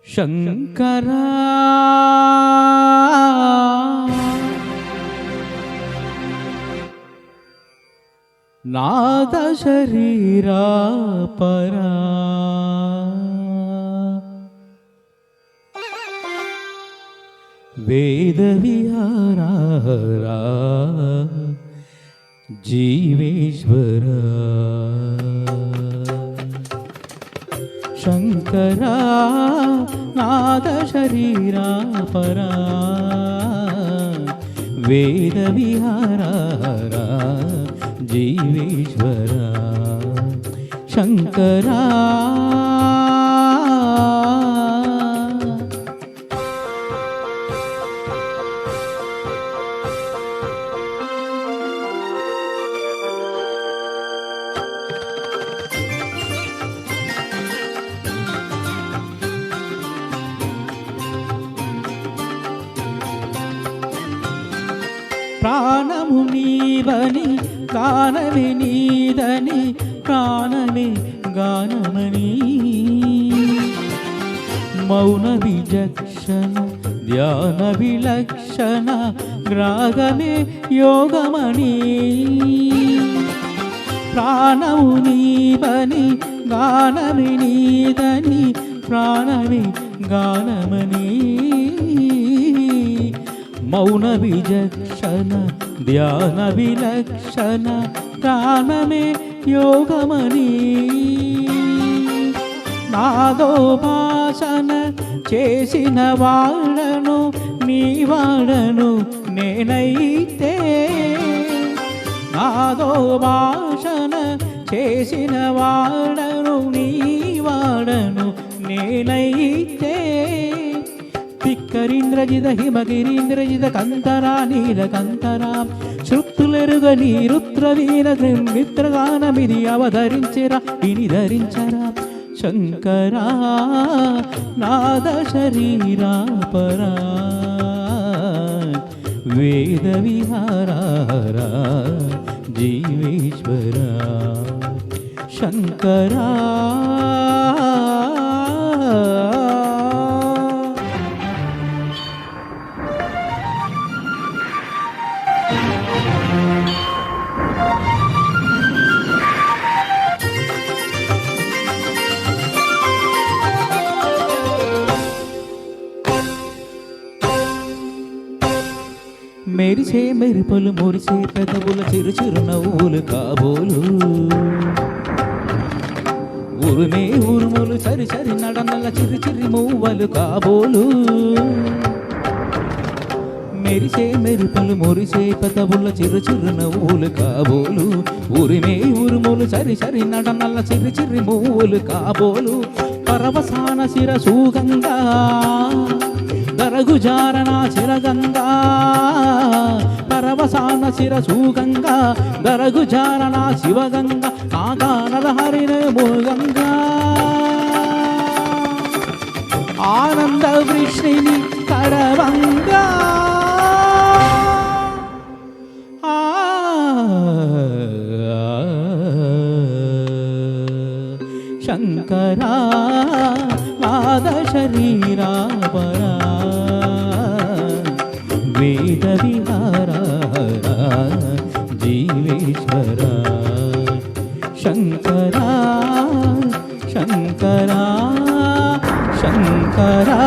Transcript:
శంకరా నాద శరీరా పరా వేద విహారా జీవేశ్వర శంకరా నాద శరీరా పరా వేద విహారా జీవేశ్వర శంకరా ప్రాణము నీవని గానమే నీదని ప్రాణమే గానమని మౌన విచక్షణ ధ్యాన విలక్షణ రాగమే యోగమణి ప్రాణము నీవని గానమే నీదని ప్రాణమే గానమని మౌన విచక్షణ ధ్యాన విలక్షణ ప్రాణమే యోగమని నాదోపాసన చేసిన వాడను నీ వాడను నేనైతే నాదోపాసన చేసిన వాడను నీ వాడను నేనైతే తిక్కరీంద్రజిత హిమగిరీంద్రజిత కంతరా నీలకంతరా శృక్తులెరుగ నీ రుద్రవీర మిత్రగానమిది అవధరించరా విని ధరించరా శంకరా నాద శరీరా పరా వేద విహారా జీవేశ్వర శంకరా మెరిసే మెరుపులు మురిసే పెదవుల చిరు చిరు నవ్వులు కాబోలు ఉరుమే ఉరుములు సరి సరి నడనల చిరు చిరి మూవలు కాబోలు మెరిసే మెరుపులు మురిసే పెదవుల చిరు చిరు నవ్వులు కాబోలు ఉరిమే ఉరుములు సరి సరి నడనల చిరు చిరి మూవలు కాబోలు పరవసాన శిరసూగంగా దరగుజారణ శిరగంగా పరవసాన శిరసూగంగా దరగుజారణ శివగంగా కాగానద హరిణ మూగంగా ఆనంద వృష్ణిని కడవంగా శంకరా నాద శరీరా పరా వేద విహారా జీవేశ్వర శంకరా శంకరా శంకరా